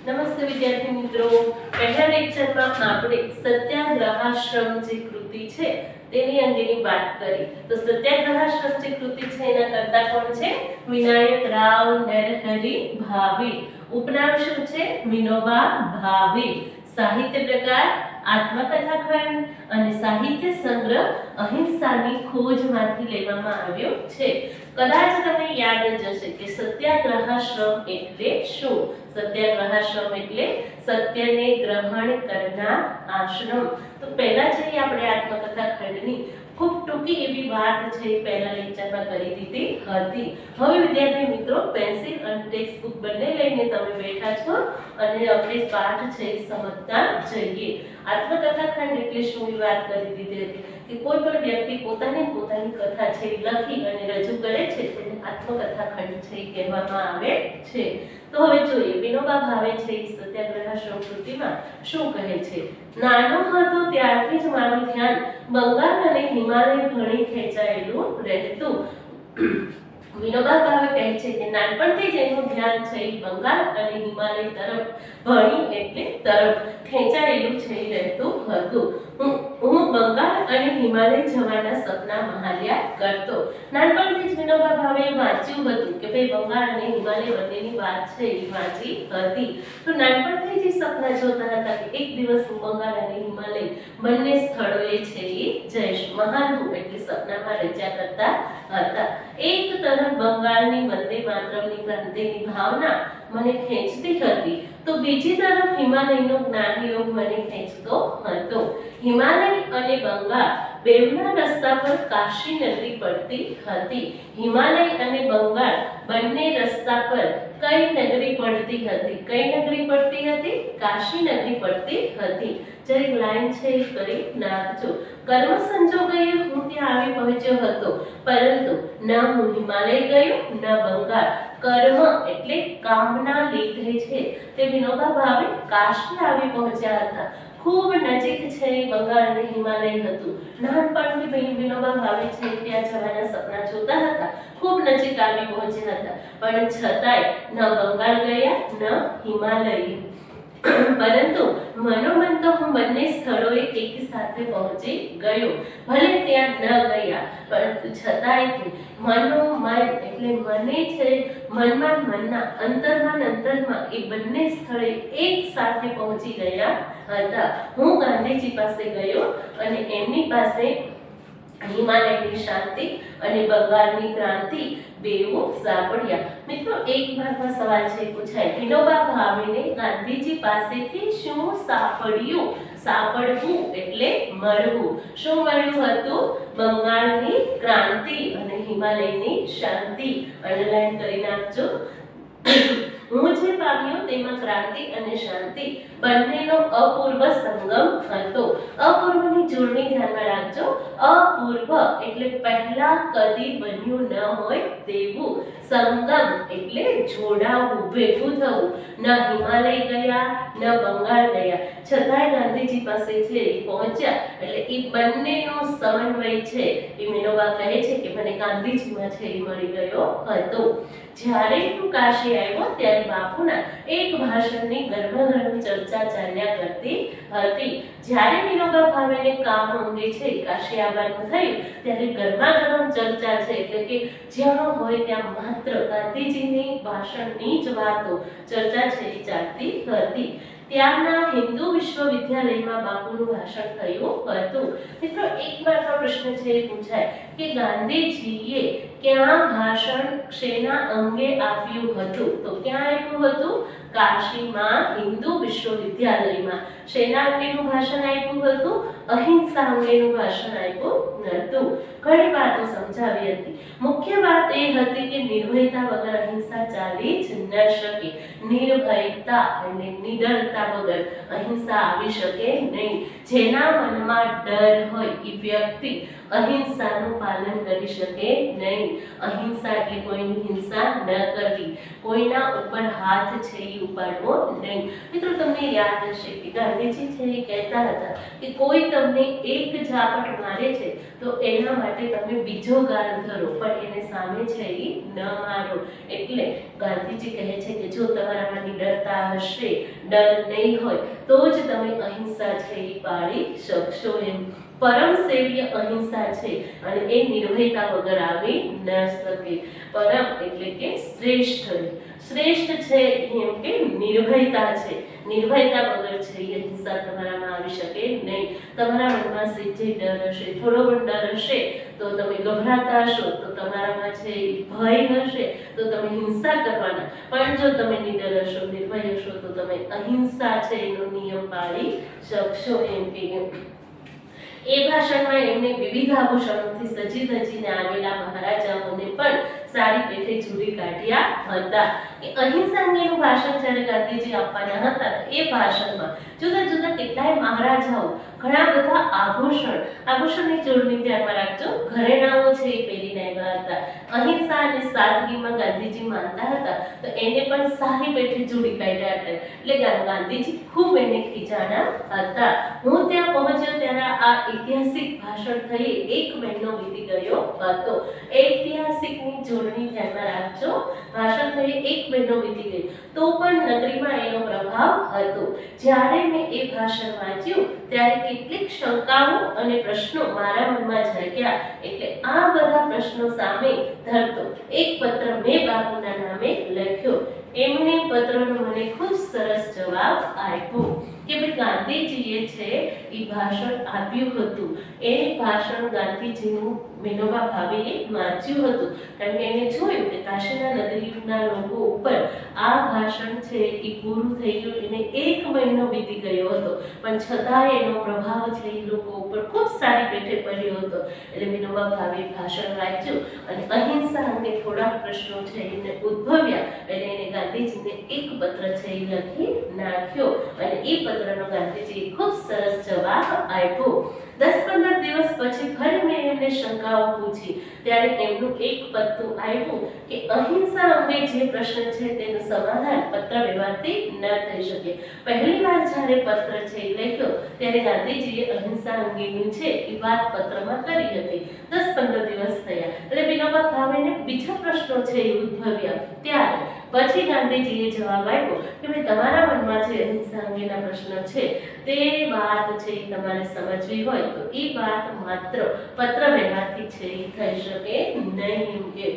નમસ્તે વિદ્યાર્થી મિત્રો, પહેલા લેક્ચરમાં આપણે સત્યાગ્રહાશ્રમ જે કૃતિ છે તેની અંગેની વાત કરી. તો સત્યાગ્રહાશ્રમ જે કૃતિ છે એના કર્તા કોણ છે? વિનાયક રાવ નરહરી ભાવે. ઉપનામ શું છે? વિનોબા ભાવે. સાહિત્ય પ્રકાર આત્મકથા ખંડ અને સાહિત્ય સંગ્રહ અહિંસાની ખોજમાંથી લેવામાં આવ્યો છે. કદાચ તમને યાદ જ હશે કે સત્યાગ્રહાશ્રમ એટલે શું? સત્યાગ્રહાશ્રમ એટલે સત્યને ગ્રહણ કરનાર આશ્રમ. તો પહેલા છે આપણે આત્મકથા ખંડની ખૂબ ટૂંકી એવી વાત છે પહેલા લેક્ચરમાં કરી દીધી હતી. હવે વિદ્યાર્થી મિત્રો પેન્સિલ અને ટેક્સ્ટ બુક બંને લઈને તમે બેઠા છો અને આપણે પાઠ છે સમજતા જઈએ. આત્મકથા ખંડ એટલે શું એ વાત કરી દીધી હતી કે કોઈ પણ વ્યક્તિ પોતાની કથા છે લખી અને રજૂ કરે છે તેને આત્મકથા ખંડ છે કહેવામાં આવે છે. તો હવે જોઈએ વિનોબા ભાવે છે સત્યાગ્રહાશ્રમ કૃતિમાં શું કહે છે. નાનો હતો ત્યારથી જ મારું ધ્યાન બંગાળ અને હિમાલય ઘણી ખેંચાયેલું રહેતું. વિનોબા ભાવે કહે છે કે નાનપણથી જ એનું ધ્યાન છે બંગાળ અને હિમાલય તરફ ભણી એટલે તરફ ખેંચાયેલું છે રહેતું હતું. હું બંગાળ અને હિમાલય જવાના સપના મહાલ્યા કરતો. નાનપણથી જ વિનોબા ભાવે વાંચ્યું હતું કે ભાઈ બંગાળ અને હિમાલય બંનેની વાત છે એ વાંચી હતી. તો નાનપણથી જ સપના જોતા હતા કે એક દિવસ હું બંગાળ અને હિમાલય બંને સ્થળોએ છે એ જઈશ. મહાનવું એટલે સપનામાં રચ્યા કરતા હતા. એક તરફ બંગાળની વંદે માતરમની ક્રાંતિની ભાવના મને ખેંચતી હતી તો બીજી તરફ હિમાલયનો જ્ઞાન યોગ મને ખેંચતો હતો. હિમાલય અને બંગાળ બેવના રસ્તા પર કાશી નગરી પડતી હતી. હિમાલય અને બંગાળ બંને રસ્તા પર કઈ નગરી પડતી હતી? કઈ નગરી પડતી હતી? કાશી નગરી પડતી હતી. જરીક લાઈન છે એ કરી નાખજો. કર્મ સંજોગે હું ત્યાં આવી પહોંચ્યો હતો પરંતુ ન હું હિમાલય ગયો ન બંગાળ. કર્મ એટલે કામના લીધે છે તે વિનોબા ભાવે કાશી આવી પહોંચ્યા હતા. ખૂબ નજીક છે બંગાળ અને હિમાલય હતું. નાનપણથી વિનોબા ભાવે છે ત્યાં જવાના સપના જોતા હતા. ખૂબ નજીક આવી પહોંચ્યા હતા પણ છતાંય ન બંગાળ ગયા ન હિમાલય. પરંતુ મનોમન તો હું બંને સ્થળોએ એક સાથે પહોંચી ગયો. ભલે ત્યાં ન ગયા પરંતુ છતાંય મનોમન એટલે મને છે મનના અંતરમાં એ બંને સ્થળે એક સાથે પહોંચી ગયા હતા. હું ગાંધીજી પાસે ગયો અને એમની પાસે હિમાલયની શાંતિ અને બંગાળની ક્રાંતિ બેઉ સાંભળ્યા. મિત્રો એક ભાગમાં સવાલ છે પૂછાય વિનોબા ભાવેને ગાંધીજી પાસેથી શું સાંભળ્યું? સાંભળવું એટલે મળવું. શું મળ્યું હતું? બંગાળની ક્રાંતિ અને હિમાલયની શાંતિ. અંડરલાઈન કરી નાખજો. હું જે પામ્યો તેમાં ક્રાંતિ અને શાંતિ બંનેનો અપૂર્વ સંગમ હતો. અપૂર્વની જોડણી ધ્યાનમાં રાખજો. અપૂર્વ એટલે પહેલા કદી બન્યું ન હોય તેવું. સંગમ એટલે જોડાવું, ભેગું થવું. ન હિમાલય ગયા ન બંગાળ ગયા છતાંય ગાંધીજી પાસે છે એ પહોંચ્યા એટલે એ બંનેનો સમન્વય છે એ વિનોબા કહે છે કે મને ગાંધીજીમાં છે એ મળી ગયો હતો. જ્યારે હું કાશી આવ્યો ત્યારે બાપુના એક ભાષણની ગરમાગરમ ચર્ચા ચાલ્યા કરતી હતી. જ્યારે વિનોબા ભાવેને કામ અંગે છે કાશી આવવાનું થયું ત્યારે ગરમાગરમ ચર્ચા છે એટલે કે જ્યાં હોય ત્યાં માત્ર ગાંધીજીની ભાષણની જ વાતો ચર્ચા છે એ ચાલતી હતી. ત્યાંના હિન્દુ વિશ્વવિદ્યાલયમાં બાપુનું ભાષણ થયું હતું. મિત્રો એક માત્ર પ્રશ્ન છે એ પૂછાય કે ગાંધીજીએ ક્યાં ભાષણ શેના અંગે આપ્યું હતું? તો ક્યાં આપ્યું હતું? કાશીમાં હિન્દુ વિશ્વવિદ્યાલયમાં. શેના અંગેનું ભાષણ આપ્યું હતું? અહિંસા અંગેનું ભાષણ આપ્યું હતું. ઘણી વાતો સમજાવી હતી. મુખ્ય વાત એ હતી કે નિર્ભયતા વગર અહિંસા ચાલી જ ન શકે. નિર્ભયતા એટલે નિડરતા વગર અહિંસા આવી શકે નહીં. જેના મનમાં ડર હોય એ વ્યક્તિ અહિંસાનું પાલન કરી શકે નહીં. નહીં. અહિંસા એટલે કોઈની હિંસા ન કરવી, કોઈના ઉપર હાથ છે એ ઉપાડવો નહીં. મિત્રો તમને યાદ હશે કે ગાંધીજી છે એ કહેતા હતા કે કોઈ તમને એક ઝાપટ મારે છે તો એના માટે તમે બીજો ગાલ ધરો, પણ એને સામે છે એ ન મારો. એટલે ગાંધીજી કહે છે કે જો તમારામાં નિડરતા હશે, ડર નહીં હોય તો જ તમે અહિંસા છે એ પાળી શકશો. એમ પરમ સેવ્ય અહિંસા છે અને એ નિર્ભયતા વગર આવી ન શકે. પરમ એટલે કે શ્રેષ્ઠ, શ્રેષ્ઠ છે એમ કે નિર્ભયતા છે. નિર્ભયતા વગર છે એ અહિંસા તમારામાં આવી શકે નહીં. તમારા મનમાં સેજે ડર હશે, થોડો પણ ડર હશે તો તમે ગભરાતા હશો, તો તમારામાં છે ભય હશે તો તમે હિંસા કરવાના. પણ જો તમે નિડર હશો, નિર્ભય હશો તો તમે અહિંસા છે એનો નિયમ પાળી શકશો. એમ કે એ ભાષણમાં એમને વિવિધ આભૂષણોથી સજી ધજીને આવેલા મહારાજાઓને પણ સારી પેઠે જુડી કાઢ્યા હતા. કે અહિંસા અંગેનું ભાષણ જ્યારે ગાંધીજી આપવાના હતા એ ભાષણમાં જુદા જુદા કેટલાય મહારાજાઓ ઘણા બધા આભૂષણની જોડણી ધ્યાનમાં રાખજો, ઘરેણાઓ છે એ પહેરીને આવ્યા હતા. અહિંસા અને સાદગીમાં ગાંધીજી માનતા હતા તો એને પણ સારી પેઠે જોડી કાઢ્યા હતા. એટલે ગાંધીજી ખૂબ એને ખીજાણા હતા. હું ત્યાં પહોંચ્યો ત્યારે આ ઐતિહાસિક ભાષણ થઈ 1 મહિનો વીતી ગયો હતો. ઐતિહાસિકની જોડણી ધ્યાનમાં રાખજો. ભાષણ થઈ 1 મહિનો વીતી ગયો તો પણ નગરીમાં એનો પ્રભાવ હતો. જ્યારે મેં એ ભાષણ વાંચ્યું ત્યારે કેટલીક શંકાઓ અને પ્રશ્નો મારા મનમાં જાગ્યા. એટલે આ બધા પ્રશ્નો સામે ધરતો એક પત્ર મેં બાપુના નામે લખ્યો. એમણે પત્રનો મને ખૂબ સરસ જવાબ આપ્યો કે ભાઈ ગાંધીજીએ છે એ ભાષણ આપ્યું હતું. એ ભાષણ ગાંધીજીનું વિનોબા ભાવેએ વાંચ્યું હતું, કારણ કે એને જોયું કે કાશીના નગરીના લોકો ઉપર આ ભાષણ છે એ પૂરું થઈ ગયું, એને 1 મહિનો વીતી ગયો હતો, પણ છતાં એનો પ્રભાવ છે એ લોકો ઉપર ખૂબ સારી પેઠે પડ્યો હતો. એટલે વિનોબા ભાવેએ ભાષણ વાંચ્યું અને અહિંસા અંગે થોડાક પ્રશ્નો છે એને ઉદ્ભવ્યા. એટલે એને ગાંધીજીને એક પત્ર છે એ લખી નાખ્યો અને એ પત્રનો ગાંધીજીએ ખૂબ સરસ જવાબ આપ્યો. 10-15 દિવસ પછી ફરી મેં એમને શંકાઓ પૂછી ત્યારે એમનું એક પત્તું આવ્યું કે અહિંસા અંગે જે પ્રશ્ન છે તેનું સમાધાન પત્ર વ્યવહારથી ન થઈ શકે. પહેલી વાર જ્યારે પત્ર છે એ લખ્યો ત્યારે ગાંધીજીએ અહિંસા અંગેની છે એ વાત પત્રમાં કરી હતી. 10-15 દિવસ થયા એટલે વિનોબા ભાવેને બીજા પ્રશ્નો છે એ ઉદ્ભવ્યા. ત્યારે પછી ગાંધીજીએ જવાબ આપ્યો કે ભાઈ તમારા મનમાં જે અહિંસા અંગેના પ્રશ્ન છે તે વાત છે એ તમારે સમજવી હોય તો એ વાત માત્ર પત્ર વ્યવહારથી છે એ થઈ શકે નહીં. કે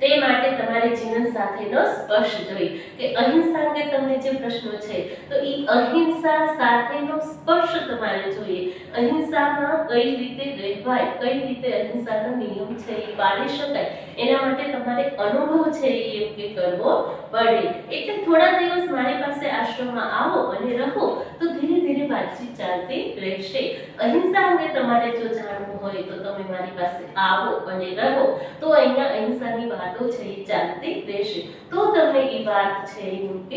તે માટે તમારે જીવન સાથેનો સ્પર્શ જોઈએ કે અહિંસા અંગે તમને જે પ્રશ્નો છે તો એ અહિંસા સાથેનો સ્પર્શ તમારે જોઈએ. અહિંસામાં કઈ રીતે રહેવાય, કઈ રીતે અહિંસાનો નિયમ છે એ પાળી શકાય, એના માટે તમારે અનુભવ છે એ એમ કે કરવો પડે. એટલે થોડા દિવસ મારી પાસે આશ્રમમાં આવો અને રહો તો ધીરે ધીરે વાતચીત ચાલતી રહેશે. અહિંસા અંગે તમારે જો જાણવું હોય તો તમે મારી પાસે આવો અને રહો તો અહીંયા અહિંસાની વાતો છે એ ચાલતી રહેશે. તો તમને એ વાત છે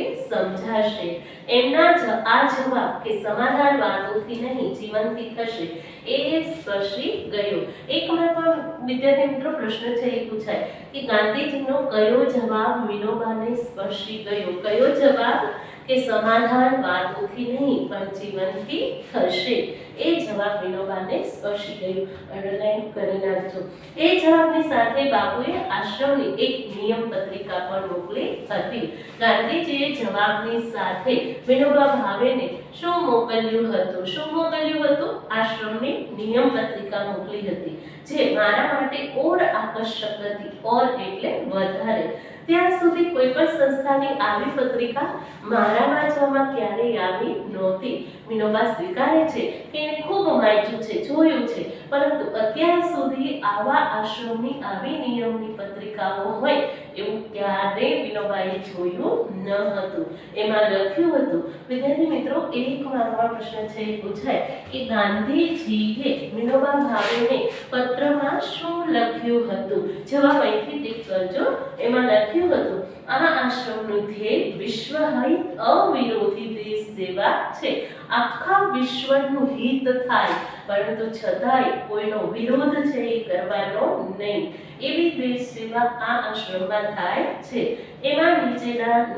એ સમજાશે. એમના આ જવાબ કે સમાધાન વાતોથી નહીં જીવનથી થશે એ સ્પર્શી ગયો. એકવાર પણ વિદ્યાર્થી મિત્રો પ્રશ્ન છે એ પૂછાય કે ગાંધીજીનો કયો જવાબ વિનોબાને સ્પર્શી ગયો? કયો જવાબ કે સમાધાન વાતોથી નહીં પણ જીવનથી થશે? એ જવાબ વિનોબાને સ્પર્શી ગયો. અંડરલાઈન કરી નાખજો. એ જવાબની સાથે બાપુએ આશ્રમની એક નિયમ પત્રિકા પણ મોકલી હતી. ગાંધીજીએ જવાબની સાથે વિનોબા ભાવેને શું મોકલ્યું હતું? શું મોકલ્યું હતું? આશ્રમની નિયમ પત્રિકા મોકલી હતી જે મારા માટે ઓર આકર્ષક હતી. ઓર એટલે વધારે. ત્યાં સુધી કોઈ પણ સંસ્થાની આવી પત્રિકા મારા વાંચવામાં ક્યારેય આવી નહોતી. વિનોબા સ્વીકારે છે કે એને ખૂબ વાંચ્યું છે, જોયું છે, પરંતુ અત્યાર સુધી આવા આશ્રમની આવી નિયમની પત્રિકાઓ હોય એવું ક્યારેય વિનોબાએ જોયું ન હતું. એમાં લખ્યું હતું વિદ્યાર્થી મિત્રો એક મારો પ્રશ્ન છે એ પૂછાય કે ગાંધીજીએ વિનોબા ભાવેને પત્રમાં શું લખ્યું હતું? જવાબ અહીંથી ટીક કરજો. એમાં લખ્યું હતું આ આશ્રમનું ધ્યેય વિશ્વહિત અવિરોધી દેશ સેવા છે. આખા વિશ્વનું હિત થાય પરંતુ છતાંય કોઈનો વિરોધ છે એ કરવાનો નહીં, એવી દેશ સેવા આ આશ્રમમાં થાય છે. એમાં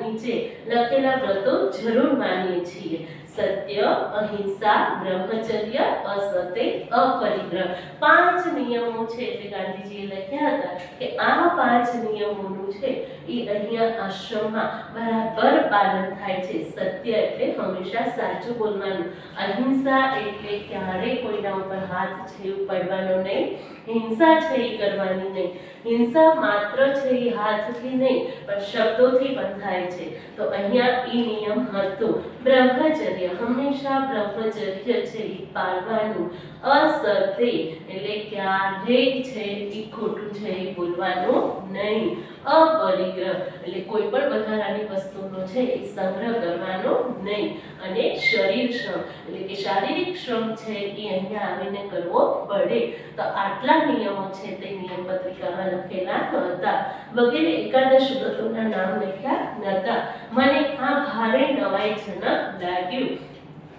નીચે લખેલા વ્રતો જરૂર માનીએ છીએ. સત્ય, અહિંસા, બ્રહ્મચર્ય, અસત્ય, અપરિગ્રહ. 5 નિયમો છે એટલે ગાંધીજીએ લખ્યા હતા કે આ 5 નિયમોનું છે એ અહીંયા આશ્રમમાં બરાબર પાલન થાય છે. સત્ય એટલે હંમેશા સાચું બોલવાનું. અહિંસા એટલે ક્યારેય કોઈના ઉપર હાથ છે ઉપાડવાનો નહીં. હિંસા છે એ કરવાની નહીં. હિંસા માત્ર છે એ હાથથી નહીં પણ શબ્દોથી પણ થાય છે, તો અહીંયા એ નિયમ હતો. બ્રહ્મચર્ય, હંમેશા બ્રહ્મચર્ય છે એ પાળવાનું. અસત્ય એટલે ક્યારેય છે એ ખોટું છે એ બોલવાનું નહીં. અપરિગ્રહ એટલે કોઈ પણ વધારાની વસ્તુનો છે એ સંગ્રહ કરવાનો નહીં. અને શરીર શ્રમ એટલે કે શારીરિક શ્રમ છે એ અહીંયા આવીને કરવો પડે. તો આટલા નિયમો છે તે નિયમ પત્રિકામાં લખેલા હતા. વગેરે એકાદશ વ્રતોના નામ લખ્યા નતા. મને આ ભારે નવાઈજનક લાગ્યું.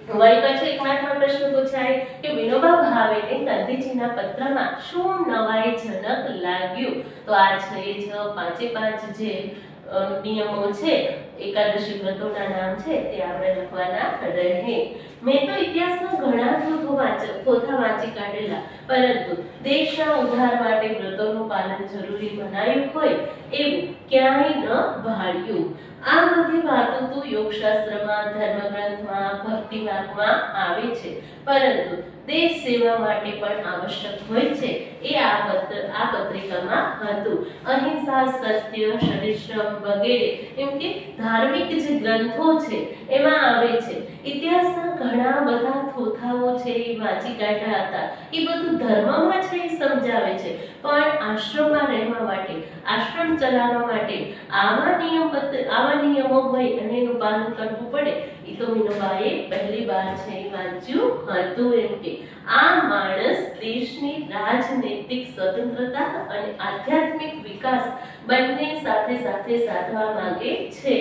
વળી પછી એક માત્ર પ્રશ્ન પૂછાય કે વિનોબા ભાવેને ગાંધીજીના પત્રમાં શું નવાઈજનક લાગ્યું? તો આ છે જ 5 જે નિયમો છે, એકાદશી વ્રતોના નામ છે તે આપણે લખવાના રહે. મેં તો ઇતિહાસના ઘણા પોથા વાંચી કાઢેલા, પરંતુ દેશના ઉદ્ધાર માટે વ્રતોનું પાલન જરૂરી બનાવ્યું હોય એવું ક્યાંય ન ભાળ્યું. આ બધી વાતો તો યોગશાસ્ત્રમાં, ધર્મગ્રંથમાં, ભક્તિમાર્ગમાં આવે છે, પરંતુ દેશ સેવા માટે પણ આવશ્યક હોય છે એ આ પત્રિકામાં હતું. અહિંસા, સત્ય, શરીરશ્રમ વગેરે એમ કે ધાર્મિક જે ગ્રંથો છે એમાં આવે છે. ઇતિહાસના ઘણા બધા થોથાઓ છે એ વાંચી કાઢ્યા હતા. એ બધું ધર્મમાં છે એ સમજાવે છે, પણ આશ્રમમાં રહેવા માટે, આશ્રમ ચલાવવા માટે આવા નિયમો હોય અને એનું પાલન કરવું પડે એ તો વિનોબાએ પહેલી વાર છે એ વાંચ્યું હતું. એમ કે આ માણસ દેશની રાજનૈતિક સ્વતંત્રતા અને આધ્યાત્મિક વિકાસ બંને સાથે સાધવા માંગે છે.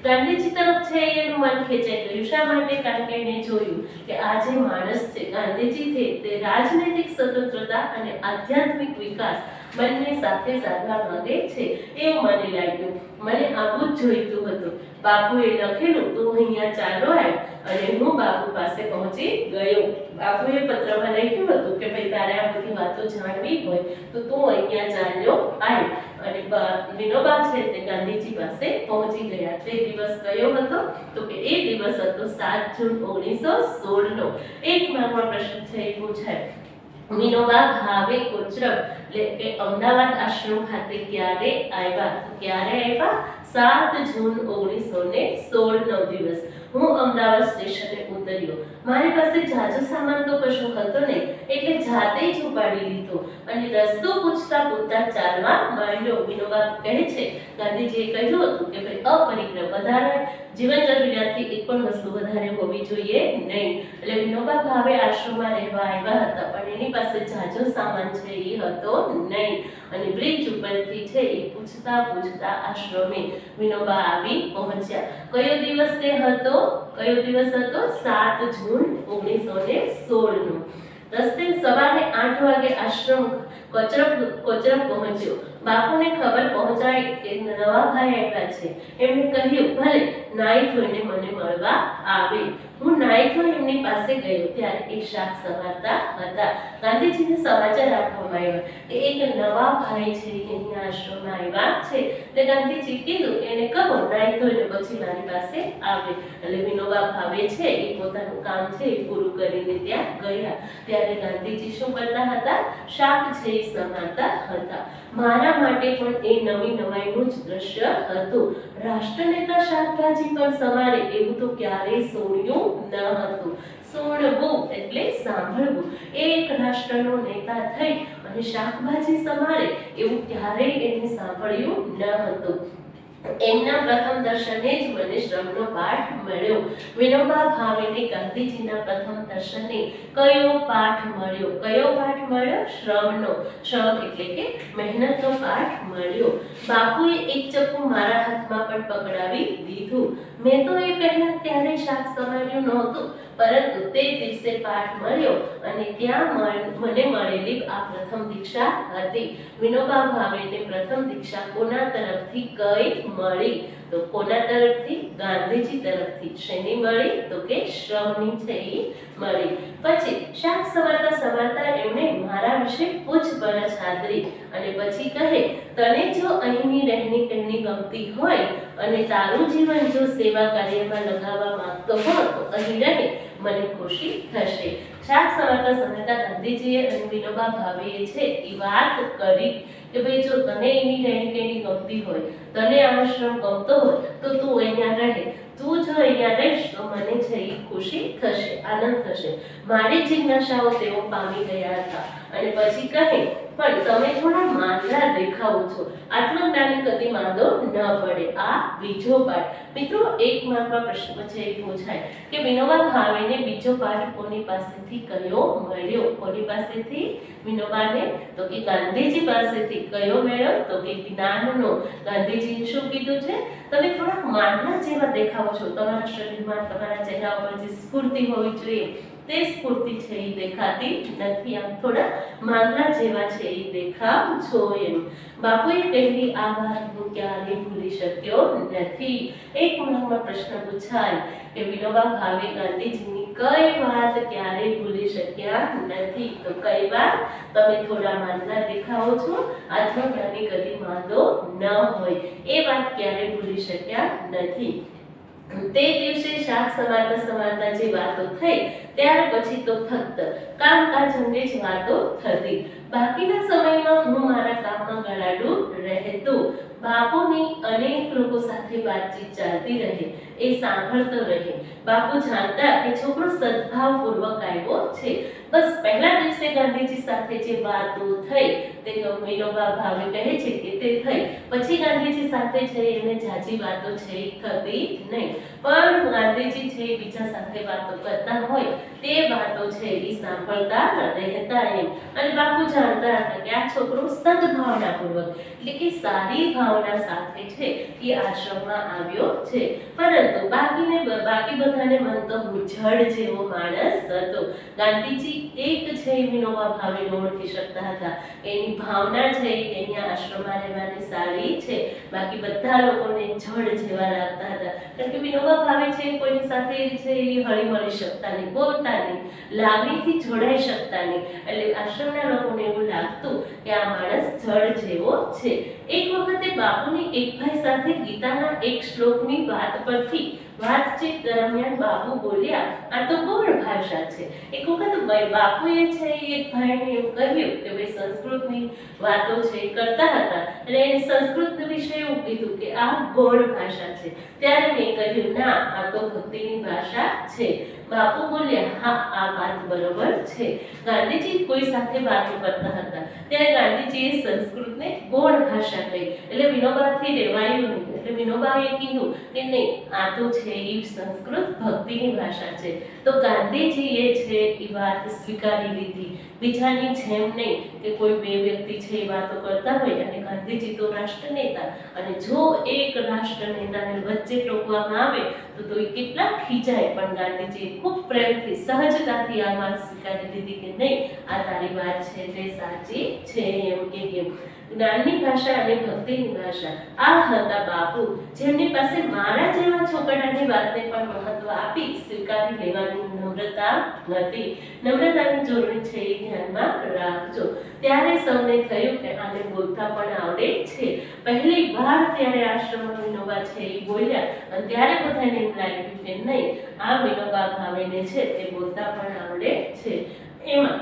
ગાંધીજી તરફ છે એનું મન ખેંચાઈ ગયું. શા માટે? કારણ કે એને જોયું કે આ જે માણસ છે ગાંધીજી છે તે રાજનૈતિક સ્વતંત્રતા અને આધ્યાત્મિક વિકાસ બંને સાથે સાધવા માંગે છે એવું મને લાગ્યું. મને આવું જ જોઈતું હતું. બાપુએ લખેલું તો અહીંયા ચાલો આવ્યો અને હું બાપુ પાસે પહોંચી ગયો. બાપુએ પત્રમાં લખ્યું હતું કે ભાઈ તારે આ બધી વાતો જાણવી હોય તો તું અહીંયા ચાલ્યો આવ. અને વિનોબા છે તે ગાંધીજી પાસે પહોંચી ગયા. તે દિવસ કયો હતો? તો કે એ દિવસ હતો 7 જૂન 1916 નો. એક મારો પ્રશ્ન છે એ પૂછાય, વિનોબા ભાવે કોચરબ એટલે કે અમદાવાદ આશ્રમ ખાતે ક્યારે આવ્યા? તો ક્યારે આવ્યા? 7 જૂન 1916 નો દિવસ. હું અમદાવાદ સ્ટેશને ઉતર્યો. મારી પાસે જાજો સામાન તો કશું હતો નહીં, એટલે જાતે જ ઉપાડી લીધો અને રસ્તો પૂછતા ચાલવા માંડ્યો. વિનોબા કહે છે ગાંધીજીએ કહ્યું હતું કે ભાઈ અપરિગ્રહ, વધારે જીવન જરૂરિયાતથી એક પણ વસ્તુ વધારે હોવી જોઈએ નહીં. એટલે વિનોબા ભાવે આશ્રમમાં રહેવા આવ્યા હતા, પણ એની પાસે જાજો સામાન છે એ હતો નહીં. અને બ્રિજ ઉપરથી છે એ પૂછતા આશ્રમે વિનોબા આવી પહોંચ્યા. કયો દિવસ તે હતો? 7 જૂન 1916 નો. રસ્તે સવારે 8 વાગે આશ્રમ કોચરબ પહોંચ્યો. બાપુને ખબર પહોંચાડી કે નવાભાઈ આવ્યા છે. એમણે કહ્યું ભલે નાઈ ધોઈને મને મળવા આવે. હું નાઈ ધોઈ એમની પાસે ગયો ત્યારે એ શાક સમારતા હતા. ગાંધીજીને સમાચાર આપવામાં આવ્યા કે એક નવા ભાઈ છે એના આશ્રમમાં આવ્યા છે. એટલે ગાંધીજી કીધું એને કહો નાઈ ધોઈને પછી મારી પાસે આવે. એટલે વિનોબા ભાવે છે એ પોતાનું કામ છે એ પૂરું કરીને ત્યાં ગયા. ત્યારે ગાંધીજી શું કરતા હતા? શાક છે એ સમારતા હતા. મારા માટે પણ એ નવી નવાઈનું જ દ્રશ્ય હતું. રાષ્ટ્રનેતા શાકભાજી પણ સમારે એવું તો ક્યારેય સોણ્યું ન હતું. સોણવું એટલે સાંભળવું. એક રાષ્ટ્રનો નેતા થઈ અને શાકભાજી સમારે એવું ક્યારેય એને સાંભળ્યું ન હતું. એમના પ્રથમ દર્શને જ મને શ્રમનો પાઠ મળ્યો. વિનોબા ભાવેને ગાંધીજીના પ્રથમ દર્શને કયો પાઠ મળ્યો? શ્રમનો. શ્રમ એટલે કે મહેનતનો પાઠ મળ્યો. બાપુએ એક ચપ્પુ મારા હાથમાં પણ પકડાવી દીધું. મેં તો એ પહેલા ક્યારેય શાક સમાર્યું નહોતું, પરંતુ તે દિવસે પાઠ મળ્યો અને ત્યાં મને મળેલી આ પ્રથમ દીક્ષા હતી. વિનોબા ભાવેને પ્રથમ દીક્ષા કોના તરફથી કઈ મળી? તો કોના તરફથી? ગાંધીજી તરફથી. શેની મળી? તો કે શ્રમની છે એ મળી. પછી શાક સમારતા સમારતા એમણે મારા વિશે પૂછપરછ આદરી અને પછી કહે, તને જો અહીંની રહેણી કહેણી ગમતી હોય અને તારું જીવન જો સેવા કાર્યમાં લગાવવા માંગતો હો તો અહીં રહે, મને ખુશી થશે. શાક સમારતા સમારતા ગાંધીજીએ અને વિનોબા ભાવેએ છે એ વાત કરી કે ભાઈ જો તને એની રહેણી કહેણી ગમતી હોય, તને આશ્રમ ગમતો હોય તો તું અહીંયા રહે. તું જો અહીંયા રહીશ તો મને છે એ ખુશી થશે, આનંદ થશે. મારી જિજ્ઞાસાઓ તેઓ પામી ગયા હતા. અને પછી કહે, પણ તમે થોડા માંદા દેખાવો છો, આટલો જ્ઞાની કદી માંદો ન પડે. આ બીજો પાઠ. મિત્રો, એક માર્કમાં પ્રશ્ન છે એ પૂછાય કે વિનોબા ભાવેને બીજો પાઠ કોની પાસેથી કયો મળ્યો? કોની પાસેથી? વિનોબાને તો કે ગાંધીજી પાસેથી. કયો મેળ્યો? તો કે જ્ઞાનનો. ગાંધીજીએ શું કીધું છે? તમે થોડાક માંદા જેવા દેખાવો છો, તમારા શરીરમાં, તમારા ચહેરા ઉપર જે સ્ફૂર્તિ હોવી જોઈએ તે સ્ફૂર્તિ છે એ દેખાતી નથી. આમ થોડા માંદા જેવા છે એ દેખાવ છો એમ. બાપુએ કહેલી આ વાત હું ક્યારેય ભૂલી શક્યો નથી. એક માર્કમાં પ્રશ્ન પૂછાય કે વિનોબા ભાવે ગાંધીજીની કઈ વાત ક્યારેય ભૂલી શક્યા નથી? તો કઈ વાત? તમે થોડા માંદા દેખાવો છો, આત્મજ્ઞાની કદી માંદો ન હોય, એ વાત ક્યારેય ભૂલી શક્યા નથી. તે દિવસે શાક સમારતા સમારતા જે વાતો થઈ ત્યાર પછી તો ફક્ત કામકાજ અંગે જ વાતો થતી. બાકીના સમયમાં હું મારા કામમાં ગળાડું રહેતો. બાપુની અનેક લોકો સાથે વાતચીત ચાલતી રહે, એ સાંભળતો રહે. બાપુ જાણતા કે છોકરો સદભાવપૂર્વક આવ્યો છે. બસ પહેલા દિવસે ગાંધીજી સાથે જે વાતો થઈ તે વિનોબા ભાવે કહે છે કે તે થઈ. પછી ગાંધીજી સાથે છે એને જાજી વાતો છે થતી નહીં, પણ ગાંધીજી છે બીજા સાથે વાતો કરતા હોય તે વાતો છે એ સાંભળતા રહેતા એમ. અને બાપુ જાણતા હતા કે આ છોકરો સદભાવનાપૂર્વક એટલે કે સારી ભાવના સાથે છે એ આશ્રમમાં આવ્યો છે. પરંતુ બાકી બધાને મન તો જડ જેવો માણસ હતો. ગાંધીજી એક છે વિનોબા ભાવેને ઓળખી શકતા હતા. એની ભાવના છે એની આશ્રમમાં રહેવાની સારી છે, બાકી બધા લોકોને જડ જેવા લાગતા હતા. કારણ કે વિનોબા ભાવે છે કોઈની સાથે છે એ હળી મળી શકતા નહીં, બોલતા નહીં, લાગણીથી જોડાઈ શકતા નહીં. એટલે આશ્રમના લોકોને એવું લાગતું કે આ માણસ જડ જેવો છે. એક વખતે બાપુની એક ભાઈ સાથે ગીતાના એક શ્લોકની વાત પરથી વાતચીત દરમિયાન બાપુ બોલ્યા, આ તો ગૌણ ભાષા છે. એક વખત બાપુએ છે એક ભાઈને એમ કહ્યું કે ભાઈ સંસ્કૃતની વાતો છે કરતા હતા એટલે એને સંસ્કૃત વિશે એવું કીધું કે આ ગૌણ ભાષા છે. ત્યારે મેં કહ્યું ના, આ તો ભક્તિની ભાષા છે. બાપુ બોલ્યા, હા, આ વાત બરોબર છે. ગાંધીજી કોઈ સાથે વાતો કરતા હતા ત્યારે ગાંધીજીએ સંસ્કૃતને ગૌણ ભાષા કહી એટલે વિનોબાથી રહેવાયું નહીં. એટલે વિનોબાએ કીધું કે નહીં, આ તો છે એ સંસ્કૃત ભક્તિની ભાષા છે. તો ગાંધીજીએ છે એ વાત સ્વીકારી લીધી. બીજાની જેમ નહીં કે કોઈ બે વ્યક્તિ છે એ વાતો કરતા હોય અને ગાંધીજી તો રાષ્ટ્ર નેતા, અને જો એક રાષ્ટ્ર નેતાને વચ્ચે ટોકવામાં આવે તો એ કેટલા ખીજાય. પણ ગાંધીજીએ ખૂબ પ્રેમથી, સહજતાથી આ વાત સ્વીકારી લીધી કે નહીં, આ તારી વાત છે તે સાચી છે એમ કે કેમ. જ્ઞાનની ભાષા અને ભક્તિની ભાષા આ હતા બાપુ, જેમની પાસે મારા જેવા છોકરાની વાતને પણ મહત્વ આપી સ્વીકારી લેવાની નમ્રતા હતી. નમ્રતાની જરૂર છે એ ધ્યાનમાં રાખજો. ત્યારે સૌને થયું કે આને બોલતા પણ આવડે છે. પહેલી વાર ત્યારે આશ્રમમાં વિનોબા છે એ બોલ્યા અને ત્યારે બધાને એમ લાગ્યું કે નહીં, આ વિનોબા ભાવેને છે તે બોલતા પણ આવડે છે. એમાં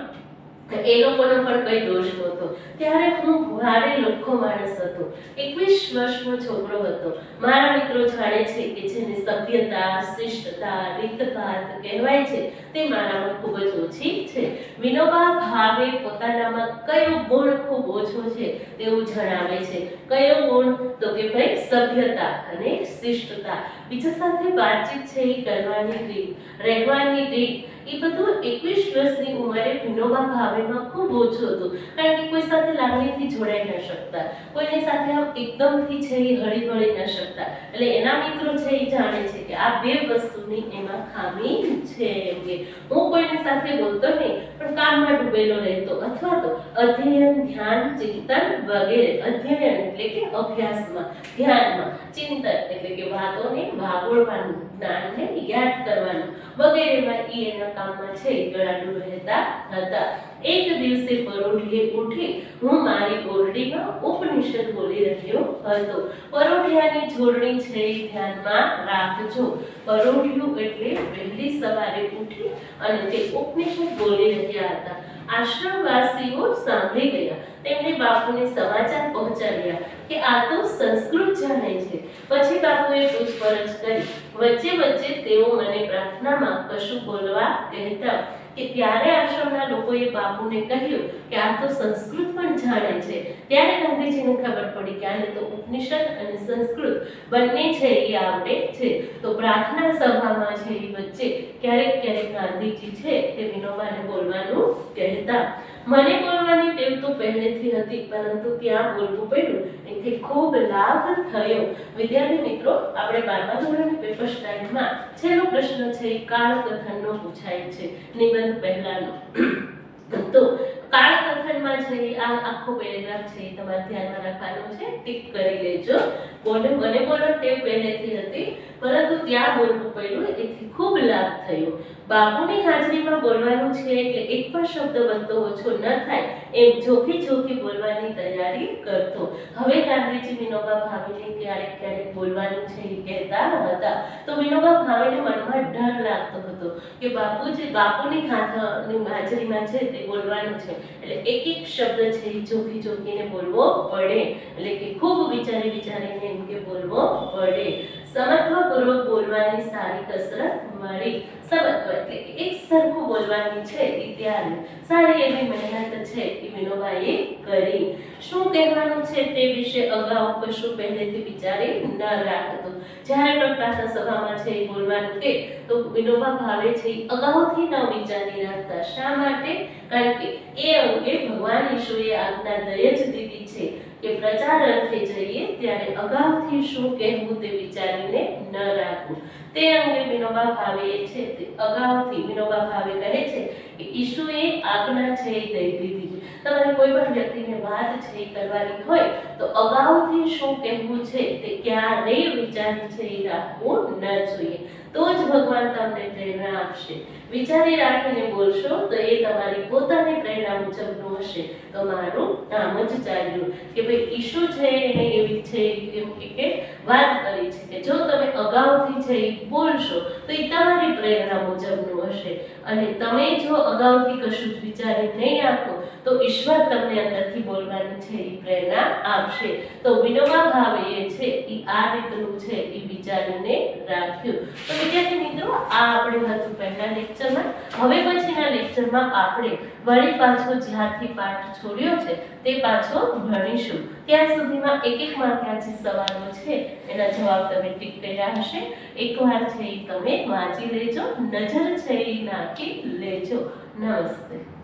એ લોકોનો પણ કઈ દોષ નહોતો. ત્યારે હું ભારે લખો માણસ હતો, 21 વર્ષનો છોકરો હતો. મારા મિત્રો જાણે છે કે જેને સભ્યતા, શિષ્ટતા, રીતભાત કહેવાય છે તે મારામાં ખૂબ જ ઓછી છે. વિનોબા ભાવે પોતાનામાં કયો ગુણ ખૂબ ઓછો છે તેવું જણાવે છે. કયો ગુણ? તો કે ભાઈ સભ્યતા અને શિષ્ટતા. બીજા સાથે વાતચીત છે એ કરવાની રીત, રહેવાની રીત એ બધું 21 વર્ષની ઉંમરે વિનોબા ભાવેમાં ખૂબ ઓછું હતું, કારણ કે કોઈ સાથે લાગણીથી જોડાઈ ન શકતા, કોઈની સાથે આમ એકદમથી છે એ હળી ભળી ન શકતા, એટલે એના મિત્રો છે એ જાણે છે કે આ બે વસ્તુની એમાં ખામી છે, એમ કે હું કોઈની સાથે બોલતો નહીં પણ કામમાં ડૂબેલો રહેતો, અથવા તો અધ્યયન, ધ્યાન, ચિંતન વગેરે, અધ્યયન એટલે કે અભ્યાસમાં, ધ્યાનમાં, ચિંતન એટલે કે વાતોને વાગોળવાનું, જ્ઞાનને યાદ કરવાનું વગેરેમાં એના કામમાં છે ગળાડું રહેતા હતા. એક દિવસે પરોઢિયે ઉઠી હું મારી ઓરડીમાં ઉપનિષદ બોલી રહ્યો હતો. પરોઢિયાની જોડણી છે ધ્યાનમાં રાખજો. પરોઢિયું એટલે વહેલી સવારે ઉઠી અને તે ઉપનિષદ બોલી રહ્યા હતા. આશ્રમવાસીઓ સાંભળી ગયા. તેમણે બાપુને સમાચાર પહોંચાડ્યા કે આ તો સંસ્કૃત જાણે છે. પછી બાપુએ પૂછપરછ કરી. વચ્ચે વચ્ચે તેઓ મને પ્રાર્થનામાં કશું બોલવા કહેતા કે ત્યારે આશ્રમના લોકોએ બાપુને કહ્યું કે આ તો સંસ્કૃત પણ જાણે છે. ત્યારે ગાંધીજીને ખબર પડી કે આને તો ઉપનિષદ અને સંસ્કૃત બંને છે એ આવડે છે. તો પ્રાર્થના સભામાં છે એ વચ્ચે ક્યારેક ક્યારેક ગાંધીજી છે તે વિનોબાને બોલવાનું કહેતા. મને બોલવાની ટેવ તો પહેલેથી હતી, પરંતુ ત્યાં બોલવું પડ્યું એથી ખૂબ લાભ થયો. વિદ્યાર્થી મિત્રો, આપણે 12મા ધોરણની પેપર સ્ટાઇલમાં છેલ્લો પ્રશ્ન છે એ કાળકથનનો પૂછાય છે, નિબંધ પહેલાનો. તો કાળકથનમાં છે આ આખો પેરેગ્રાફ છે તમારે ધ્યાનમાં રાખવાનો છે, ટીક કરી લેજો. મને બોલવાની ટેવ પહેલેથી હતી, પરંતુ ત્યાં બોલવું પડ્યું એથી ખૂબ લાભ થયો. બાપુની હાજરીમાં બોલવાનું છે એટલે એક પણ શબ્દ વધતો ઓછો ન થાય એમ જોખી જોખી બોલવાની તૈયારી કરતો. હવે ગાંધીજી વિનોબા ભાવેને ક્યારેક ક્યારેક બોલવાનું છે એ કહેતા હતા. તો વિનોબા ભાવેને મનમાં ડર લાગતો હતો કે બાપુની હાજરીમાં છે તે બોલવાનું છે, એટલે એક એક શબ્દ છે એ જોખી જોખીને બોલવો પડે, એટલે કે ખૂબ વિચારી વિચારીને એમ કે બોલવો પડે. સમત્વપૂર્વક બોલવાની સારી કસરત મળી. સમત્વ એટલે કે એક સરખું બોલવાની છે એ ત્યારે સારી એવી મહેનત છે એ વિનોબાએ કરી. શું કહેવાનું છે તે વિશે અગાઉ કશું પહેલેથી વિચારી ન રાખતો. જ્યારે પણ પ્રાર્થના સભામાં છે એ બોલવાનું કે તો વિનોબા ભાવે છે એ અગાઉથી ન વિચારી રાખતા. શા માટે? કારણ કે એ અંગે ભગવાન ઈશુએ આજ્ઞા દઈ જ દીધી છે કે પ્રચાર અર્થે જઈએ ત્યારે અગાઉથી શું કહેવું તે વિચારીને ન રાખવું. તે અંગે વિનોબા ભાવે છે તે અગાઉથી વિનોબા ભાવે કહે છે કે ઈશુએ આજ્ઞા છે એ દઈ દીધી છે. તમારે કોઈ પણ વ્યક્તિને વાત છે એ કરવાની હોય તો અગાઉથી શું કહેવું છે તે ક્યારેય વિચારી છે એ રાખવું ન જોઈએ, તો જ ભગવાન તમને પ્રેરણા આપશે. વિચારી રાખીને બોલશો તો એ તમારી પોતાની પ્રેરણા મુજબનું હશે. તો મારું નામ જ ચાલ્યું કે ભાઈ ઈશુ છે એને એવી છે એમ કે વાત કરી છે કે જો તમે અગાઉથી છે એ બોલશો તો એ તમારી પ્રેરણા મુજબનું હશે, અને તમે જો અગાઉથી કશું જ વિચારી નહીં આપો તો ઈશ્વર તમને અંદરથી બોલવાની છે એ પ્રેરણા આપશે. તો વિનોબા ભાવે છે એ આ રીતનું છે એ વિચારીને રાખ્યું. તો વિદ્યાર્થી મિત્રો, આ આપણે હતું પહેલા લેક્ચરમાં. હવે પછીના લેક્ચરમાં આપણે વળી પાછો જ્યાંથી પાઠ છોડ્યો છે તે પાછો ભણીશું. ત્યાં સુધીમાં એક એક માર્કના જે સવાલો છે એના જવાબ તમે ટીક કર્યા હશે. એકવાર છે એ તમે વાંચી લેજો, નજર છે એ નાખી લેજો. નમસ્તે.